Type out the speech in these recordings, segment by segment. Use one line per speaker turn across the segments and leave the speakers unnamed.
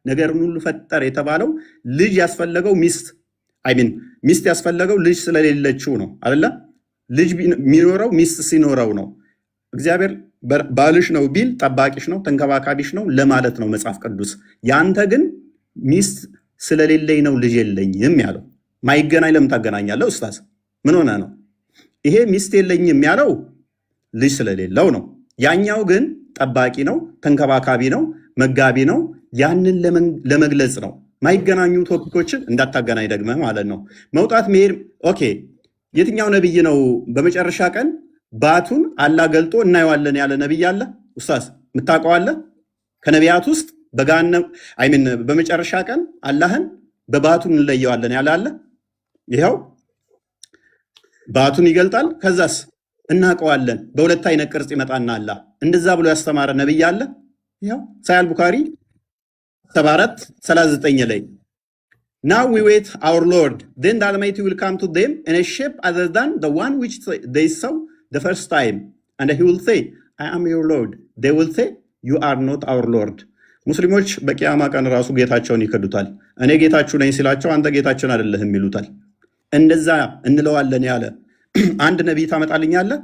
ነገርን ሁሉ ፈጠረ የተባለው ልጅ ያስፈለገው ሚስት ያስፈለገው ልጅ ስለሌለችው ነው አይደለ? ልጅ የሚኖረው ሚስት ሲኖረው ነው። እግዚአብሔር ባልሽ ነው ቢል ጠባቂሽ ነው ተንከባካቢሽ ነው ለማለት ነው መጽሐፍ ቅዱስ። ያንተ ግን ሚስት ስለሌለኝ ነው ልጅ የለኝም ያለው። ማይገናኝ ለምን ታገናኛለህ ኡስታዝ? ምን ሆነ ነው? ይሄ ሚስት የለኝም ያለው ልጅ ስለሌለው ነው። ያኛው ግን ጠባቂ ነው፣ ተንከባካቢ ነው፣ መጋቢ ነው። ያንን ለመግለጽ ነው። ማይገናኙ ቶፒኮችን እንዳታገናኝ ደግመህ ማለት ነው። መውጣት መሄድ ኦኬ። የትኛው ነብይ ነው በመጨረሻ ቀን ባቱን አላህ ገልጦ እናየዋለን ያለ ነብይ አለ? ኡስታዝ የምታውቀው አለ? ከነቢያት ውስጥ በመጨረሻ ቀን አላህን በባቱን እንለየዋለን ያለ አለ? ይኸው ባቱን ይገልጣል። ከዛስ እናውቀዋለን በሁለት አይነት ቅርጽ ይመጣና አላህ እንደዛ ብሎ ያስተማረ ነብይ አለ? ይኸው ሳሂህ ቡኻሪ 74:39 ላይ Now we wait our Lord, then the Almighty will come to them in a shape other than the one which they saw the first time, and he will say, I am your Lord. They will say, you are not our Lord. ሙስሊሞች በቂያማ ቀን ራሱ ጌታቸውን ይከዱታል። እኔ ጌታችሁ ነኝ ሲላቸው አንተ ጌታችን አይደለህም ይሉታል። እንደዛ እንለዋለን ያለ አንድ ነቢይ ታመጣልኛለህ?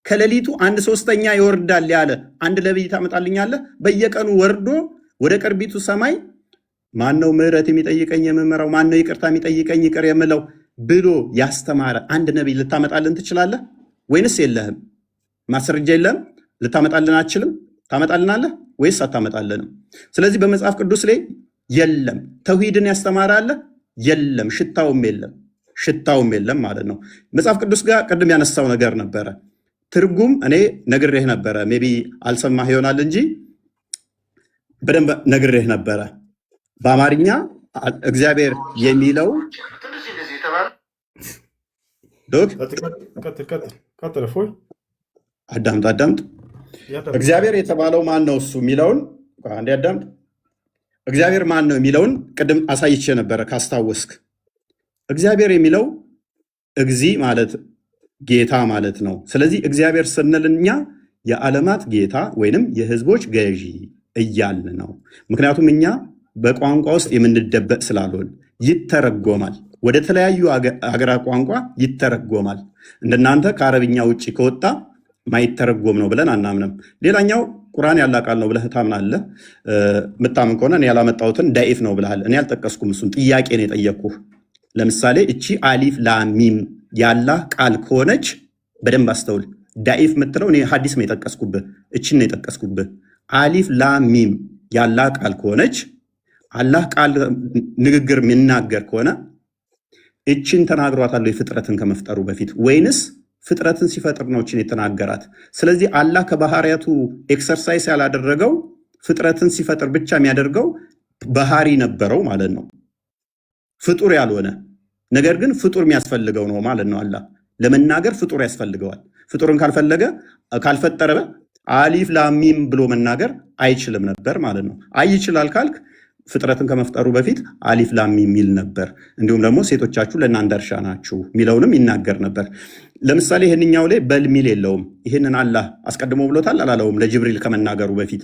ከሌሊቱ 1/3 ይወርዳል ያለ አንድ ነቢይ ታመጣልኛለህ? በየቀኑ ወርዶ ወደ ቅርቢቱ ሰማይ ማነው ምህረት የሚጠይቀኝ የምመራው፣ ማነው ይቅርታ የሚጠይቀኝ ይቅር የምለው ብሎ ያስተማረ አንድ ነቢይ ልታመጣልን ትችላለህ ወይንስ የለህም? ማስረጃ የለህም? ልታመጣልን አትችልም? ታመጣልናለህ ወይስ አታመጣልንም? ስለዚህ በመጽሐፍ ቅዱስ ላይ የለም። ተውሂድን ያስተማረ አለ? የለም። ሽታውም የለም ማለት ነው። መጽሐፍ ቅዱስ ጋር ቅድም ያነሳው ነገር ነበረ። ትርጉም እኔ ነግሬህ ነበረ። ሜይ ቢ አልሰማህ ይሆናል እንጂ በደንብ ነግሬህ ነበረ። በአማርኛ እግዚአብሔር የሚለው አዳምጥ። እግዚአብሔር የተባለው ማን ነው? እሱ የሚለውን አንዴ አዳምጥ። እግዚአብሔር ማን ነው የሚለውን ቅድም አሳይቼ ነበረ ካስታወስክ። እግዚአብሔር የሚለው እግዚ ማለት ጌታ ማለት ነው። ስለዚህ እግዚአብሔር ስንል እኛ የዓለማት ጌታ ወይንም የህዝቦች ገዢ እያልን ነው። ምክንያቱም እኛ በቋንቋ ውስጥ የምንደበቅ ስላልሆን ይተረጎማል። ወደ ተለያዩ አገራት ቋንቋ ይተረጎማል። እንደናንተ ከአረብኛ ውጭ ከወጣ ማይተረጎም ነው ብለን አናምንም። ሌላኛው ቁርአን ያለ ቃል ነው ብለህ ታምናለህ። ምታምን ከሆነ እኔ ያላመጣሁትን ዳኢፍ ነው ብለሃል። እኔ አልጠቀስኩም። እሱን ጥያቄ ነው የጠየቅኩህ። ለምሳሌ እቺ አሊፍ ላሚም ያላህ ቃል ከሆነች በደንብ አስተውል። ዳኢፍ የምትለው እኔ ሀዲስ ነው የጠቀስኩብህ፣ እችን ነው የጠቀስኩብህ። አሊፍ ላሚም ያላህ ቃል ከሆነች አላህ ቃል ንግግር የሚናገር ከሆነ እችን ተናግሯታል ፍጥረትን ከመፍጠሩ በፊት ወይንስ ፍጥረትን ሲፈጥር ነው እችን የተናገራት? ስለዚህ አላህ ከባህሪያቱ ኤክሰርሳይዝ ያላደረገው ፍጥረትን ሲፈጥር ብቻ የሚያደርገው ባህሪ ነበረው ማለት ነው። ፍጡር ያልሆነ ነገር ግን ፍጡር የሚያስፈልገው ነው ማለት ነው። አላህ ለመናገር ፍጡር ያስፈልገዋል። ፍጡርን ካልፈጠረ አሊፍ ላሚም ብሎ መናገር አይችልም ነበር ማለት ነው። ይችላል ካልክ ፍጥረትን ከመፍጠሩ በፊት አሊፍ ላሚም የሚል ነበር። እንዲሁም ደግሞ ሴቶቻችሁ ለእናንተ እርሻ ናችሁ የሚለውንም ይናገር ነበር። ለምሳሌ ይህንኛው ላይ በል ሚል የለውም። ይህንን አላህ አስቀድሞ ብሎታል አላለውም? ለጅብሪል ከመናገሩ በፊት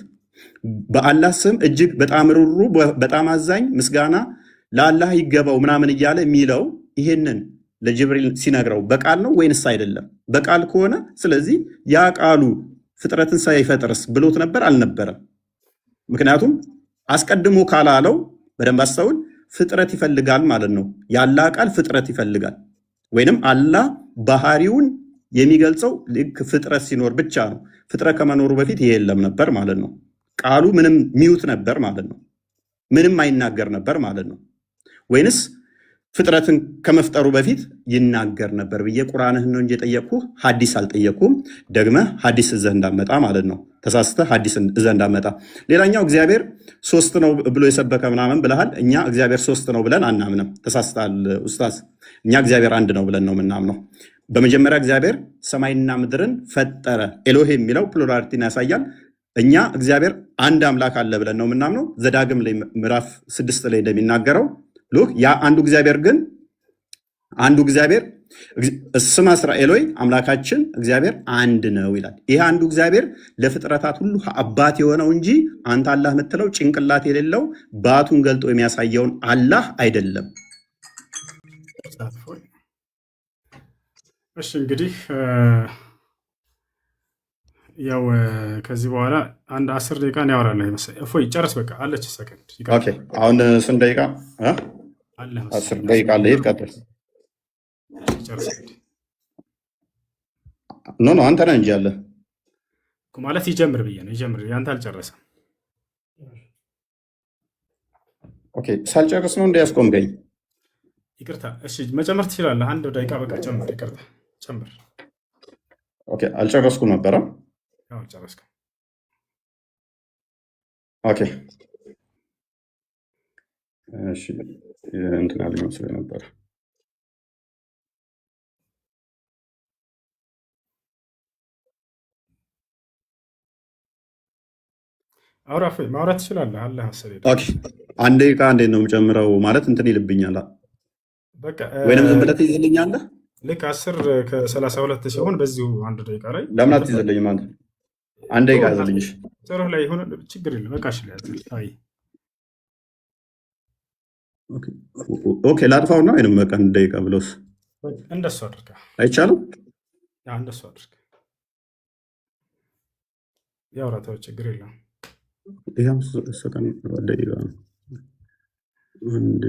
በአላህ ስም እጅግ በጣም ሩሩ በጣም አዛኝ ምስጋና ለአላህ ይገባው ምናምን እያለ የሚለው ይሄንን ለጅብሪል ሲነግረው በቃል ነው ወይንስ አይደለም? በቃል ከሆነ ስለዚህ ያ ቃሉ ፍጥረትን ሳይፈጥርስ ብሎት ነበር አልነበረም? ምክንያቱም አስቀድሞ ካላለው በደንብ አስተውል፣ ፍጥረት ይፈልጋል ማለት ነው። የአላህ ቃል ፍጥረት ይፈልጋል። ወይንም አላህ ባህሪውን የሚገልጸው ልክ ፍጥረት ሲኖር ብቻ ነው። ፍጥረት ከመኖሩ በፊት ይሄ የለም ነበር ማለት ነው። ቃሉ ምንም ሚውት ነበር ማለት ነው። ምንም አይናገር ነበር ማለት ነው። ወይንስ ፍጥረትን ከመፍጠሩ በፊት ይናገር ነበር ብዬ ቁርአንህን ነው እንጂ የጠየቅኩህ ሐዲስ አልጠየቅኩም። ደግመህ ሐዲስ እዘህ እንዳመጣ ማለት ነው። ተሳስተህ ሐዲስ እዘህ እንዳመጣ። ሌላኛው እግዚአብሔር 3 ነው ብሎ የሰበከ ምናምን ብለሃል። እኛ እግዚአብሔር 3 ነው ብለን አናምንም። ተሳስተሃል ኡስታዝ። እኛ እግዚአብሔር አንድ ነው ብለን ነው የምናምነው። በመጀመሪያ እግዚአብሔር ሰማይና ምድርን ፈጠረ። ኤሎሄ የሚለው ፕሉራሊቲን ያሳያል። እኛ እግዚአብሔር አንድ አምላክ አለ ብለን ነው የምናምነው። ዘዳግም ላይ ምዕራፍ 6 ላይ እንደሚናገረው ያ አንዱ እግዚአብሔር ስማ እስራኤል ሆይ አምላካችን እግዚአብሔር አንድ ነው ይላል። ይህ አንዱ እግዚአብሔር ለፍጥረታት ሁሉ አባት የሆነው እንጂ አንተ አላህ የምትለው ጭንቅላት የሌለው ባቱን ገልጦ የሚያሳየውን አላህ አይደለም።
እሺ እንግዲህ ያው ከዚህ በኋላ አንድ 10 ደቂቃ ነው ያወራለሁ መሰለኝ። እፎይ ጨርስ፣ በቃ አለች ሰከንድ።
ኦኬ አሁን ስንት ደቂቃ
አለ?
10 ደቂቃ አለ። ይቀጥል።
ጨርስ።
ኖ አንተ ነህ እንጂ አለ
ማለት ይጀምር ብዬ ነው። ይጀምር፣ ያንተ አልጨረሰም።
ኦኬ ሳልጨርስ ነው እንዲያስቆምገኝ።
ይቅርታ። እሺ መጨመር ትችላለህ። አንድ ደቂቃ በቃ ጨምር። ይቅርታ ጨምር።
ኦኬ አልጨረስኩም ነበረ።
ጨረስከው?
ኦኬ እሺ እንትን ያለኝ መስሎኝ ነበር።
አውራ ማውራት ትችላለህ። አለ መሰለኝ።
ኦኬ አንድ ደቂቃ እንዴት ነው የምጨምረው? ማለት እንትን ይልብኛል።
በቃ
ወይንም ዝም ብለህ ትይዝልኛለህ?
ልክ 10 ከ32 ሲሆን በዚሁ አንድ ደቂቃ ላይ
ለምን አትይዝልኝም አንተ? አንድ ደቂቃ ያዝልኝ።
ጥሩህ ላይ ሆነ ችግር የለም። በቃ እሺ ላይ አይ
ኦኬ ላጥፋውና ወይንም በቃ አንድ ደቂቃ ብለውስ
እንደሱ አድርጋ
አይቻልም?
እንደሱ አድርጋ ያውራታው ችግር የለም።
ይሄም ሰከን ደቂቃ አንድ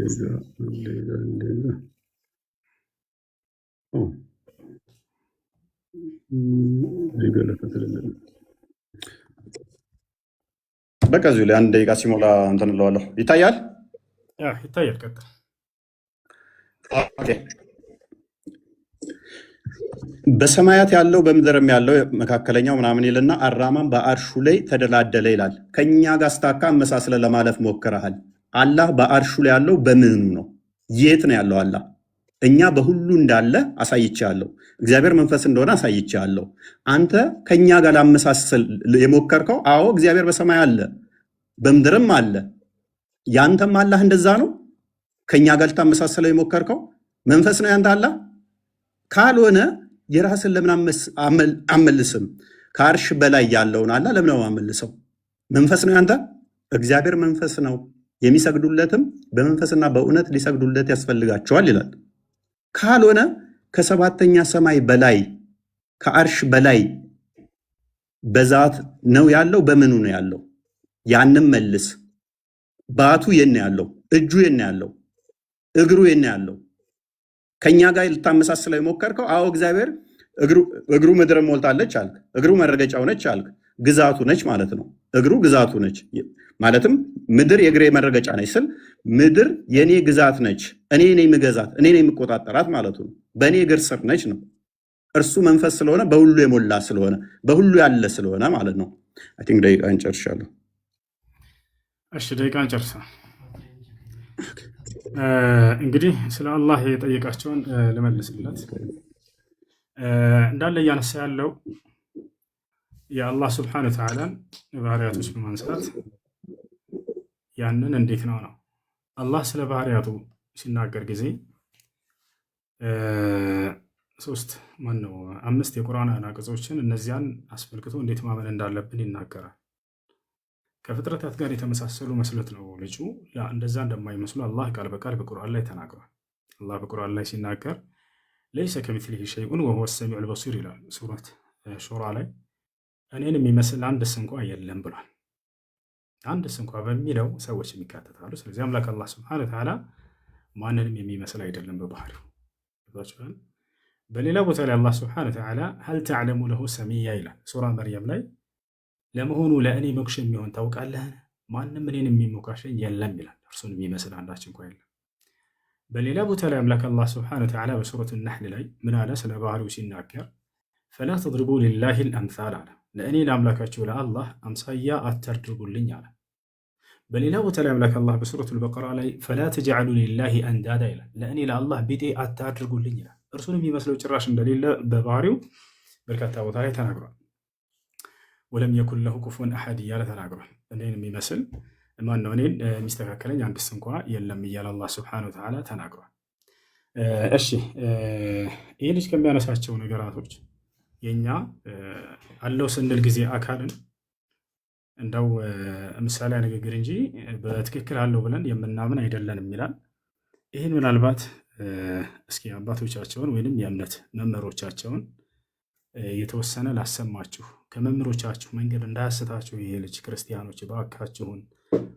በቃ እዚሁ ላይ አንድ ደቂቃ ሲሞላ እንትን እለዋለሁ። ይታያል?
ይታያል። ቀጥል።
በሰማያት ያለው በምድርም ያለው መካከለኛው ምናምን ይልና አራማን በአርሹ ላይ ተደላደለ ይላል። ከኛ ጋር ስታካ አመሳስለ ለማለፍ ሞክረሃል። አላህ በአርሹ ላይ ያለው በምኑ ነው? የት ነው ያለው አላህ? እኛ በሁሉ እንዳለ አሳይቻለሁ። እግዚአብሔር መንፈስ እንደሆነ አሳይቻለሁ። አንተ ከኛ ጋር ላመሳሰል የሞከርከው፣ አዎ እግዚአብሔር በሰማይ አለ በምድርም አለ። ያንተም አላህ እንደዛ ነው። ከኛ ጋር ልታመሳሰለው የሞከርከው መንፈስ ነው ያንተ አላህ። ካልሆነ የራስን ለምን አመልስም? ከአርሽ በላይ ያለውን አላህ ለምን አመልሰው? መንፈስ ነው ያንተ። እግዚአብሔር መንፈስ ነው፣ የሚሰግዱለትም በመንፈስና በእውነት ሊሰግዱለት ያስፈልጋቸዋል ይላል። ካልሆነ ከሰባተኛ ሰማይ በላይ ከአርሽ በላይ በዛት ነው ያለው። በምኑ ነው ያለው? ያንም መልስ። ባቱ የነ ያለው፣ እጁ የነ ያለው፣ እግሩ የነ ያለው። ከኛ ጋር ልታመሳስለው የሞከርከው፣ አዎ እግዚአብሔር እግሩ ምድር ሞልታለች አልክ። እግሩ መረገጫው ነች አልክ። ግዛቱ ነች ማለት ነው። እግሩ ግዛቱ ነች ማለትም ምድር የእግሬ መረገጫ ነች ስል ምድር የኔ ግዛት ነች፣ እኔ ነኝ የምገዛት፣ እኔ ነኝ የምቆጣጠራት ማለቱ ነው። በእኔ እግር ስር ነች ነው። እርሱ መንፈስ ስለሆነ በሁሉ የሞላ ስለሆነ በሁሉ ያለ ስለሆነ ማለት ነው። አይ ቲንክ ደቂቃን ጨርሻለሁ።
እሺ ደቂቃን ጨርሳ። እንግዲህ ስለ አላህ የጠየቃቸውን ልመልስለት። እንዳለ እያነሳ ያለው የአላህ ስብሐነ ወተዓላን ባህሪያቶች በማንሳት ያንን እንዴት ነው አላህ ስለ ባህሪያቱ ሲናገር ጊዜ 5 የቁርአን አንቀጾችን እነዚያን አስመልክቶ እንዴት ማመን እንዳለብን ይናገራል። ከፍጥረታት ጋር የተመሳሰሉ መስሎት ነው ልጁ። እንደዛ እንደማይመስሉ አላህ ቃል በቃል በቁርአን ላይ ተናግሯል። አላህ በቁርአን ላይ ሲናገር ለይሰ ከሚስሊሂ ሸይኡን ወሁወ ሰሚዑል በሲር ይላል ሱረት ሹራ ላይ። እኔን የሚመስል አንድስ እንኳ የለም ብሏል። አንድስ እንኳ በሚለው ሰዎች የሚካተታሉ። ስለዚህ አምላክ አላህ ሱብሓነሁ ወተዓላ ማንንም የሚመስል አይደለም በባህሪው። በሌላ ቦታ ላይ አላህ ሱብሓነሁ ወተዓላ ሀል ተዕለሙ ለሁ ሰሚያ ይላል ሱራ መርየም ላይ። ለመሆኑ ለእኔ ሞክሽ የሚሆን ታውቃለህ? ማንም እኔን የሚሞካሸኝ የለም ይላል። እርሱን የሚመስል አንዳች እንኳ የለም። በሌላ ቦታ ላይ አምላክ አላህ ሱብሓነሁ ወተዓላ በሱረት ነሕል ላይ ምን አለ? ስለ ባህሪው ሲናገር ፈላ ተድሪቡ ሊላሂ አልአምሳል አለ። ለእኔ ለአምላካችሁ ለአላህ አምሳያ አታድርጉልኝ አለ። በሌላ ቦታ ላይ አምላክ አላህ በሱረቱል በቀራ ላይ ፈላ ተጅዐሉ ሊላሂ አንዳዳ ይላል። ለእኔ ለአላህ ቢጤ አታድርጉልኝ ይላል። እርሱን የሚመስለው ጭራሽ እንደሌለ በባህሪው በርካታ ቦታ ላይ ተናግሯል። ወለም የኩን ለሁ ኩፉወን አሐድ እያለ ተናግሯል። እኔን የሚመስል ማነው? እኔን የሚስተካከለኝ አንድስ እንኳ የለም እያለ አላህ ሱብሓነሁ ወተዓላ ተናግሯል። እሺ ይህ ልጅ ከሚያነሳቸው ነገራቶች የኛ አለው ስንል ጊዜ አካልን እንደው ምሳሌ ንግግር እንጂ በትክክል አለው ብለን የምናምን አይደለንም ይላል። ይህን ምናልባት እስኪ አባቶቻቸውን ወይንም የእምነት መምህሮቻቸውን የተወሰነ ላሰማችሁ፣ ከመምህሮቻችሁ መንገድ እንዳያስታችሁ ይሄ ልጅ ክርስቲያኖች እባካችሁን፣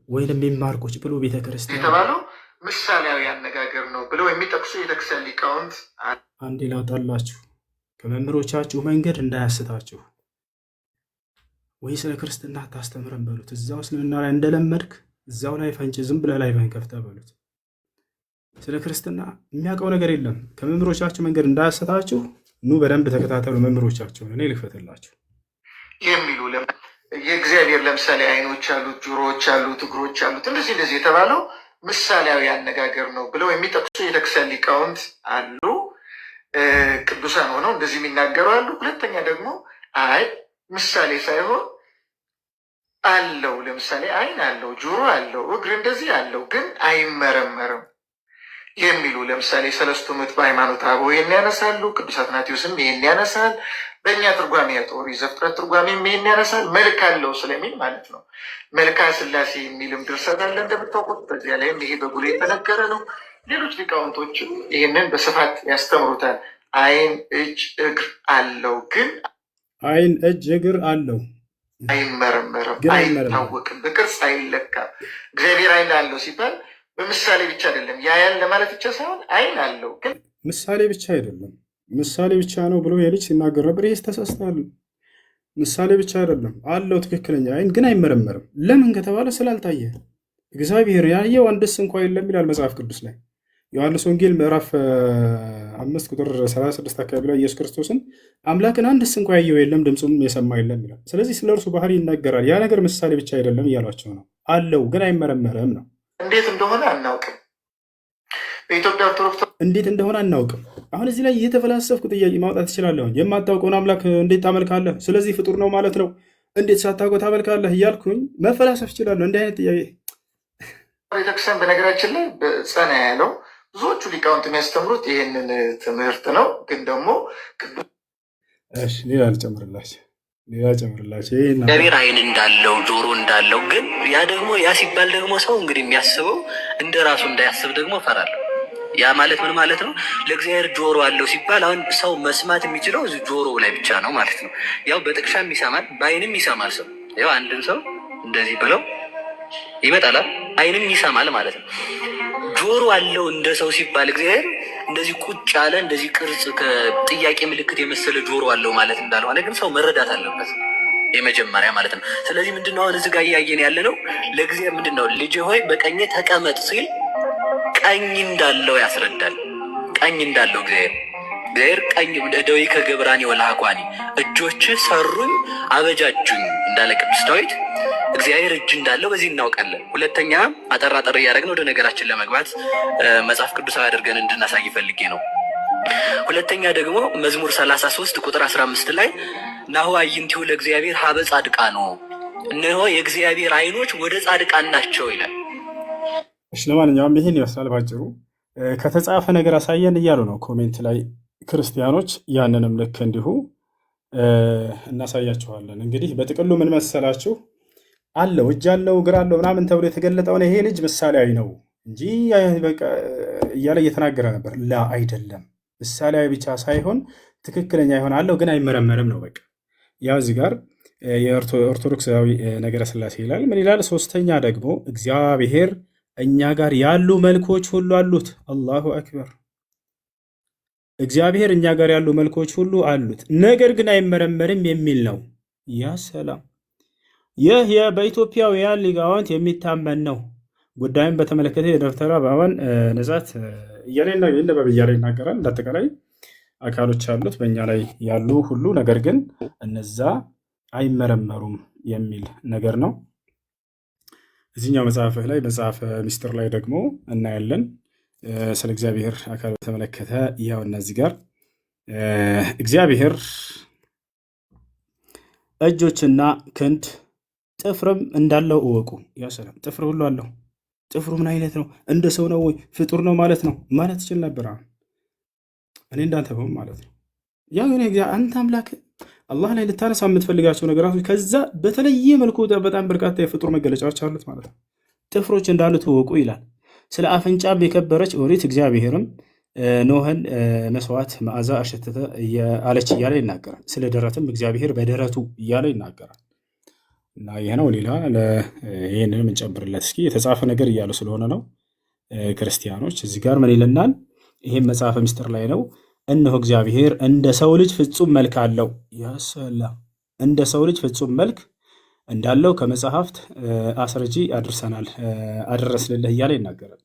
ወይንም የሚማርኮች ብሎ ቤተክርስቲያን
የተባለው ምሳሌያዊ አነጋገር ነው ብለው የሚጠቅሱ የቤተክርስቲያን ሊቃውንት
አንድ ላውጣላችሁ፣ ከመምህሮቻችሁ መንገድ እንዳያስታችሁ። ወይ ስለ ክርስትና አታስተምረን በሉት። እዛው እስልምና ላይ እንደለመድክ እዛው ላይ ፈንጭ ዝም ብለህ ላይ ከፍተህ በሉት። ስለ ክርስትና የሚያውቀው ነገር የለም። ከመምህሮቻችሁ መንገድ እንዳያስታችሁ ኑ በደንብ ተከታተሉ መምህሮቻችሁን፣ እኔ ልክፈትላችሁ
የሚሉ የእግዚአብሔር ለምሳሌ አይኖች አሉት፣ ጆሮዎች አሉት፣ እግሮች አሉት እንደዚህ እንደዚህ የተባለው ምሳሌያዊ አነጋገር ነው ብለው የሚጠቅሱ የቤተክርስቲያን ሊቃውንት አሉ። ቅዱሳን ሆነው እንደዚህ የሚናገሩ አሉ። ሁለተኛ ደግሞ አይ ምሳሌ ሳይሆን አለው፣ ለምሳሌ አይን አለው፣ ጆሮ አለው፣ እግር እንደዚህ አለው ግን አይመረመርም የሚሉ ለምሳሌ ሰለስቱ ምዕት በሃይማኖተ አበው ይህን ያነሳሉ። ቅዱስ አትናቴዎስም ይህን ያነሳል። በእኛ ትርጓሜ ኦሪት ዘፍጥረት ትርጓሜም ይህን ያነሳል። መልክ አለው ስለሚል ማለት ነው። መልክአ ሥላሴ የሚልም ድርሰት አለ እንደምታውቁት። በዚያ ላይም ይሄ በጉል የተነገረ ነው። ሌሎች ሊቃውንቶችም ይህንን በስፋት ያስተምሩታል። አይን፣ እጅ፣ እግር አለው ግን
አይን፣ እጅ፣ እግር አለው
አይመረመርም፣ አይታወቅም፣ በቅርጽ አይለካም። እግዚአብሔር አይን አለው ሲባል በምሳሌ ብቻ አይደለም ያያል ለማለት ብቻ ሳይሆን አይን አለው ግን
ምሳሌ ብቻ አይደለም። ምሳሌ ብቻ ነው ብሎ የልጅ ሲናገር ነበር። ይህ ተሳስቷል። ምሳሌ ብቻ አይደለም አለው ትክክለኛ አይን ግን አይመረመርም። ለምን ከተባለ ስላልታየ። እግዚአብሔር ያየው አንድስ እንኳ የለም ይላል መጽሐፍ ቅዱስ ላይ። ዮሐንስ ወንጌል ምዕራፍ 5 ቁጥር 36 አካባቢ ላይ ኢየሱስ ክርስቶስን አምላክን አንድስ እንኳ ያየው የለም ድምፁም የሰማ የለም ይላል። ስለዚህ ስለ እርሱ ባህሪ ይናገራል። ያ ነገር ምሳሌ ብቻ አይደለም እያሏቸው ነው። አለው ግን አይመረመርም ነው።
እንዴት እንደሆነ አናውቅም። በኢትዮጵያ ኦርቶዶክስ
እንዴት እንደሆነ አናውቅም። አሁን እዚህ ላይ እየተፈላሰፍኩ ጥያቄ ማውጣት እችላለሁ። የማታውቀውን አምላክ እንዴት ታመልካለህ? ስለዚህ ፍጡር ነው ማለት ነው። እንዴት ሳታውቀው ታመልካለህ እያልኩኝ መፈላሰፍ እችላለሁ። እንዲህ አይነት ጥያቄ
ቤተክርስቲያን በነገራችን ላይ ጸና ያለው ብዙዎቹ ሊቃውንት የሚያስተምሩት ይህንን ትምህርት ነው። ግን ደግሞ
ሌላ ልጨምርላቸው
እግዚአብሔር አይን እንዳለው ጆሮ እንዳለው ግን ያ ሲባል ደግሞ ሰው እንግዲህ የሚያስበው እንደ ራሱ እንዳያስብ ደግሞ እፈራለሁ። ያ ማለት ምን ማለት ነው? ለእግዚአብሔር ጆሮ አለው ሲባል አሁን ሰው መስማት የሚችለው እዚህ ጆሮ ላይ ብቻ ነው ማለት ነው። ያው በጥቅሻም ይሰማል፣ በአይንም ይሰማል። ሰው ያው አንድን ሰው እንደዚህ ብለው ይመጣላል፣ አይንም ይሰማል ማለት ነው። ጆሮ አለው እንደ ሰው ሲባል እግዚአብሔር እንደዚህ ቁጭ ያለ እንደዚህ ቅርጽ ከጥያቄ ምልክት የመሰለ ጆሮ አለው ማለት እንዳልሆነ ግን ሰው መረዳት አለበት የመጀመሪያ ማለት ነው። ስለዚህ ምንድነው አሁን እዚህ ጋር እያየን ያለ ነው። ለእግዚአብሔር ምንድነው ልጄ ሆይ በቀኜ ተቀመጥ ሲል ቀኝ እንዳለው ያስረዳል። ቀኝ እንዳለው እግዚአብሔር ቀኝ ደዊ ከገብራኒ ወላኳኒ እጆች ሰሩኝ አበጃጁኝ እንዳለ ቅዱስ ዳዊት እግዚአብሔር እጅ እንዳለው በዚህ እናውቃለን። ሁለተኛ አጠር እያደረግን ወደ ነገራችን ለመግባት መጽሐፍ ቅዱሳዊ አድርገን እንድናሳይ ፈልጌ ነው። ሁለተኛ ደግሞ መዝሙር 33 ቁጥር 15 ላይ ናሁ አዕይንቲሁ ለእግዚአብሔር ሀበ ጻድቃን ነው፣ እነሆ የእግዚአብሔር አይኖች ወደ ጻድቃን ናቸው ይላል።
እሺ ለማንኛውም ይህን ይመስላል ባጭሩ። ከተጻፈ ነገር አሳየን እያሉ ነው ኮሜንት ላይ ክርስቲያኖች። ያንንም ልክ እንዲሁ እናሳያችኋለን። እንግዲህ በጥቅሉ ምን መሰላችሁ አለው እጅ አለው እግር አለው ምናምን ተብሎ የተገለጠውን ይሄ ልጅ ምሳሌያዊ ነው እንጂ በቃ እያለ እየተናገረ ነበር። ላ አይደለም፣ ምሳሌያዊ ብቻ ሳይሆን ትክክለኛ ይሆን አለው ግን አይመረመርም ነው። በቃ ያው እዚህ ጋር የኦርቶዶክሳዊ ነገረ ሥላሴ ይላል። ምን ይላል? ሶስተኛ ደግሞ እግዚአብሔር እኛ ጋር ያሉ መልኮች ሁሉ አሉት። አላሁ አክበር። እግዚአብሔር እኛ ጋር ያሉ መልኮች ሁሉ አሉት፣ ነገር ግን አይመረመርም የሚል ነው። ያ ሰላም! ይህ በኢትዮጵያውያን ሊቃውንት የሚታመን ነው። ጉዳዩን በተመለከተ የዶክተር አበባን ነጻት እያለ ይናገራል። እንዳጠቃላይ አካሎች አሉት በእኛ ላይ ያሉ ሁሉ፣ ነገር ግን እነዛ አይመረመሩም የሚል ነገር ነው። እዚህኛው መጽሐፍህ ላይ መጽሐፈ ሚስጥር ላይ ደግሞ እናያለን ስለ እግዚአብሔር አካል በተመለከተ። ያው እነዚህ ጋር እግዚአብሔር እጆችና ክንድ ጥፍርም እንዳለው እወቁ። ያ ሰላም! ጥፍር ሁሉ አለው። ጥፍሩ ምን አይነት ነው? እንደ ሰው ነው ወይ ፍጡር ነው ማለት ነው ማለት ይችል ነበር። እኔ እንዳንተ በሆን ማለት ነው። ያ ግን አንተ አምላክ አላህ ላይ ልታነሳ የምትፈልጋቸው ነገራቶች ከዛ በተለየ መልኩ በጣም በርካታ የፍጡር መገለጫዎች አሉት ማለት ነው። ጥፍሮች እንዳሉት እወቁ ይላል። ስለ አፍንጫም የከበረች ኦሪት እግዚአብሔርም ኖህን መስዋዕት መዓዛ አሸተተ አለች እያለ ይናገራል። ስለ ደረትም እግዚአብሔር በደረቱ እያለ ይናገራል። እና ይህ ነው። ሌላ ይህንን የምንጨምርለት እስኪ የተጻፈ ነገር እያሉ ስለሆነ ነው ክርስቲያኖች። እዚህ ጋር ምን ይለናል? ይህም መጽሐፈ ምስጢር ላይ ነው። እነሆ እግዚአብሔር እንደ ሰው ልጅ ፍጹም መልክ አለው። ያሰላ እንደ ሰው ልጅ ፍጹም መልክ እንዳለው ከመጽሐፍት አስረጂ አደረስንልህ እያለ ይናገራል።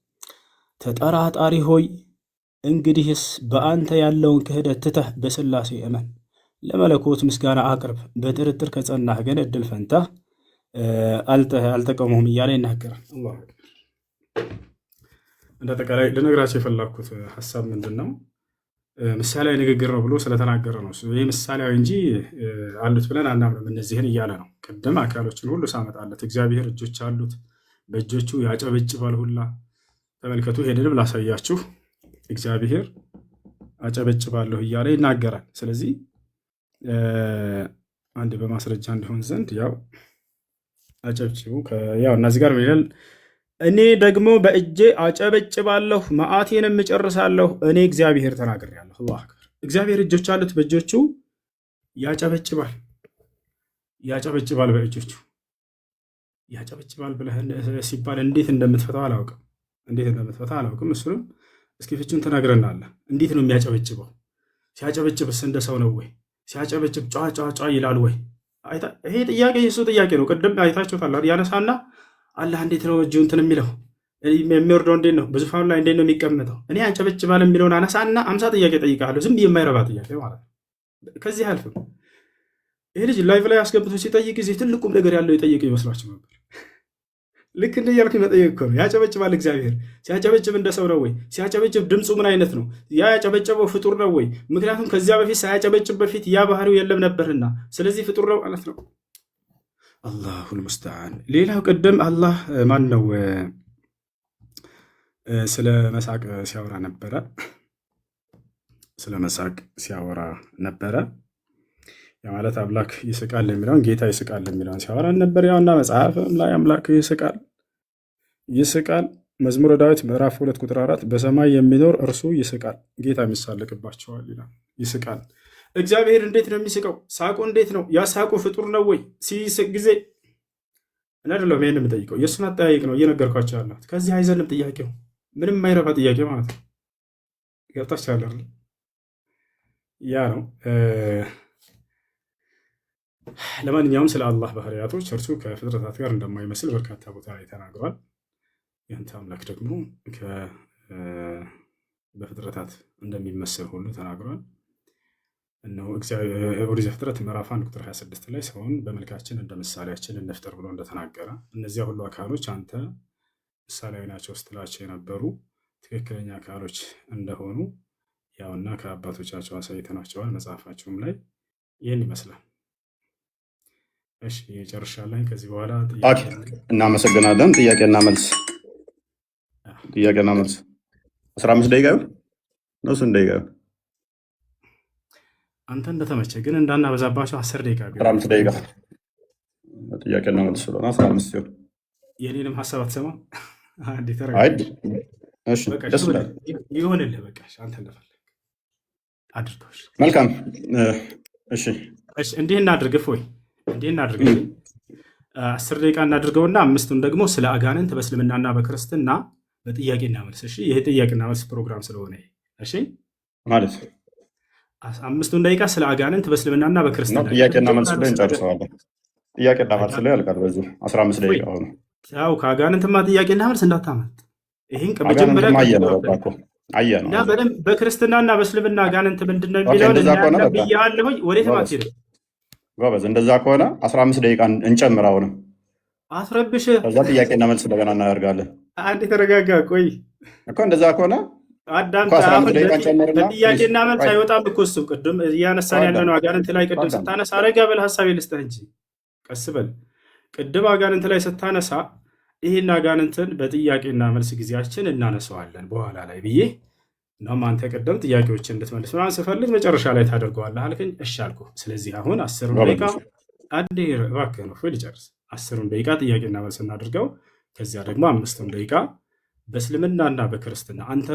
ተጠራጣሪ ሆይ እንግዲህስ በአንተ ያለውን ክህደት ትተህ በሥላሴ እመን፣ ለመለኮት ምስጋና አቅርብ። በጥርጥር ከጸናህ ግን እድል ፈንታህ አልጠቀሙህም እያለ ይናገራል። እንደ አጠቃላይ ልነግራቸው የፈላኩት ሀሳብ ምንድን ነው? ምሳሌያዊ ንግግር ነው ብሎ ስለተናገረ ነው። ይህ ምሳሌያዊ እንጂ አሉት ብለን አናምንም እነዚህን እያለ ነው። ቅድም አካሎችን ሁሉ ሳመጣለት እግዚአብሔር እጆች አሉት፣ በእጆቹ ያጨበጭባል ሁላ። ተመልከቱ፣ ይሄንንም ላሳያችሁ። እግዚአብሔር አጨበጭባለሁ እያለ ይናገራል። ስለዚህ አንድ በማስረጃ እንዲሆን ዘንድ ያው አጨብጭቡ። ያው እነዚህ ጋር ምን ይላል? እኔ ደግሞ በእጄ አጨበጭባለሁ መዓቴንም እጨርሳለሁ፣ እኔ እግዚአብሔር ተናግሬአለሁ። አላሁ አክበር። እግዚአብሔር እጆች አሉት፣ በእጆቹ ያጨበጭባል። በእጆቹ ያጨበጭባል ብለህ ሲባል እንዴት እንደምትፈታው አላውቅም። እሱንም እስኪ ፍቹን ትነግረናለህ። እንዴት ነው የሚያጨበጭበው? ሲያጨበጭብስ እንደ ሰው ነው ወይ? ሲያጨበጭብ ጫጫጫ ይላል ወይ? ይሄ ጥያቄ የሱ ጥያቄ ነው። ቅድም አይታችሁታል። ያነሳና አላህ እንዴት ነው እጁ እንትን የሚለው የሚወርደው እንዴት ነው በዙፋኑ ላይ እንዴት ነው የሚቀመጠው? እኔ ያጨበጭባል የሚለውን አነሳና 50 ጥያቄ ጠይቃለሁ። ዝም ብዬ የማይረባ ጥያቄ ማለት ነው። ከዚህ አልፍም። ይሄ ልጅ ላይቭ ላይ አስገብቶ ሲጠይቅ ጊዜ ትልቁም ነገር ያለው የጠየቀ ይመስላችሁ ነበር። ልክ እንደ እያልኩኝ መጠየቅ እኮ ነው። ያጨበጭባል እግዚአብሔር። ሲያጨበጭብ እንደ ሰው ነው ወይ? ሲያጨበጭብ ድምፁ ምን አይነት ነው? ያ ያጨበጨበው ፍጡር ነው ወይ? ምክንያቱም ከዚያ በፊት ሳያጨበጭብ በፊት ያ ባህሪው የለም ነበርና፣ ስለዚህ ፍጡር ነው ማለት ነው። አላሁል ሙስተዓን። ሌላው ቅድም አላህ ማን ነው ስለ መሳቅ ሲያወራ ነበረ። ያ ማለት አምላክ ይስቃል የሚለውን ጌታ ይስቃል የሚለውን ሲያወራ ነበር። ያውና መጽሐፍም ላይ አምላክ ይስቃል። መዝሙረ ዳዊት ምዕራፍ 2 ቁጥር 4 በሰማይ የሚኖር እርሱ ይስቃል፣ ጌታ የሚሳለቅባቸዋል ይላል። ይስቃል። እግዚአብሔር እንዴት ነው የሚስቀው? ሳቁ እንዴት ነው? ያ ሳቁ ፍጡር ነው ወይ? ሲስቅ ጊዜ እኔ አይደለሁም ይሄን የምጠይቀው፣ የእሱን አጠያየቅ ነው እየነገርኳቸው ያለሁት። ከዚህ አይዘንም ጥያቄው፣ ምንም የማይረባ ጥያቄ ማለት ነው። ገብታችኋል? ያ ነው። ለማንኛውም ስለ አላህ ባህሪያቶች እርሱ ከፍጥረታት ጋር እንደማይመስል በርካታ ቦታ ላይ ተናግሯል። ያንተ አምላክ ደግሞ በፍጥረታት እንደሚመስል ሁሉ ተናግሯል። እነሆ ኦሪት ዘፍጥረት ምዕራፍ 1 ቁጥር 26 ላይ ሰውን በመልካችን እንደ ምሳሌያችን እንፍጠር ብሎ እንደተናገረ እነዚያ ሁሉ አካሎች አንተ ምሳሌያዊ ናቸው ስትላቸው የነበሩ ትክክለኛ አካሎች እንደሆኑ ያውና ከአባቶቻቸው አሳይተናቸዋል። መጽሐፋቸውም ላይ ይህን ይመስላል። እሺ ጨርሻለሁ። ከዚህ በኋላ
እናመሰግናለን። ጥያቄና መልስ 15 ደቂቃ ነው። ስንት ደቂቃ
አንተ እንደተመቸ ግን እንዳናበዛባቸው 10 ደቂቃ
15 ደቂቃ ጥያቄና መልስ ስለሆነ 15 ሲሆን
የኔንም ሀሳብ አትሰማም። ይሆንልህ በቃ አንተ እንደፈለግ አድርገው።
መልካም። እሺ
እንዲህ እናድርግ። እፎይ እንዲህ እናድርግ። 10 ደቂቃ እናድርገውና 5ቱን ደግሞ ስለ አጋንንት በእስልምናና በክርስትና በጥያቄና መልስ። እሺ ይሄ ጥያቄና መልስ ፕሮግራም ስለሆነ እሺ ማለት 5ቱን ደቂቃ ስለ አጋንንት በእስልምናና በክርስትና
ጥያቄና መልስ ላይ እንጨርሰዋለን። ጥያቄና መልስ ላይ ያልቃል በዚህ 15 ደቂቃ ሆነ።
ያው ከአጋንንትማ ጥያቄና መልስ እንዳታመጥ። ይሄን ከመጀመሪያ እና በደንብ በክርስትናና በእስልምና አጋንንት ምንድነው የሚለውን ብያለሁ። ወዴት ማትሄድ
ጎበዝ። እንደዛ ከሆነ 15 ደቂቃ እንጨምር። አሁንም
አስረብሽ።
ከዛ ጥያቄና መልስ እንደገና እናደርጋለን።
አንድ ተረጋጋ። ቆይ
እኮ እንደዛ ከሆነ
በጥያቄና መልስ አይወጣም እኮ እሱም ቅድም እያነሳን ያለ ነው። አጋንንት ላይ ቅድም ስታነሳ አረጋ በል ሀሳቤ ልስጥህ እንጂ ቀስ በል። ቅድም አጋንንት ላይ ስታነሳ ይህን አጋንንትን በጥያቄና መልስ ጊዜያችን እናነሳዋለን በኋላ ላይ ብዬ እናም አንተ ቅድም ጥያቄዎችን እንድትመልስ ምናምን ስፈልግ መጨረሻ ላይ ታደርገዋለህ አልከኝ። እሺ አልኩ። ስለዚህ አሁን 10 ደቂቃ አንዴ እባክህ ነው ልጨርስ። 10 ደቂቃ ጥያቄና መልስ እናድርገው። ከዚያ ደግሞ 5 ደቂቃ በእስልምናና በክርስትና አንተ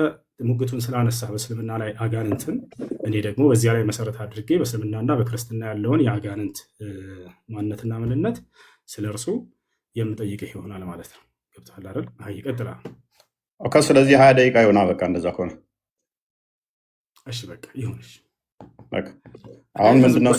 ሙግቱን ስላነሳ በእስልምና ላይ አጋንንትን፣ እኔ ደግሞ በዚያ ላይ መሰረት አድርጌ በእስልምናና በክርስትና ያለውን የአጋንንት ማንነትና ምንነት ስለ እርሱ የምጠይቅህ ይሆናል ማለት ነው። ገብቶሃል አይደል? ይቀጥላል።
ስለዚህ 20 ደቂቃ ይሆናል። በቃ እንደዛ ከሆነ
እሺ በቃ ይሁንሽ።
አሁን ምንድነው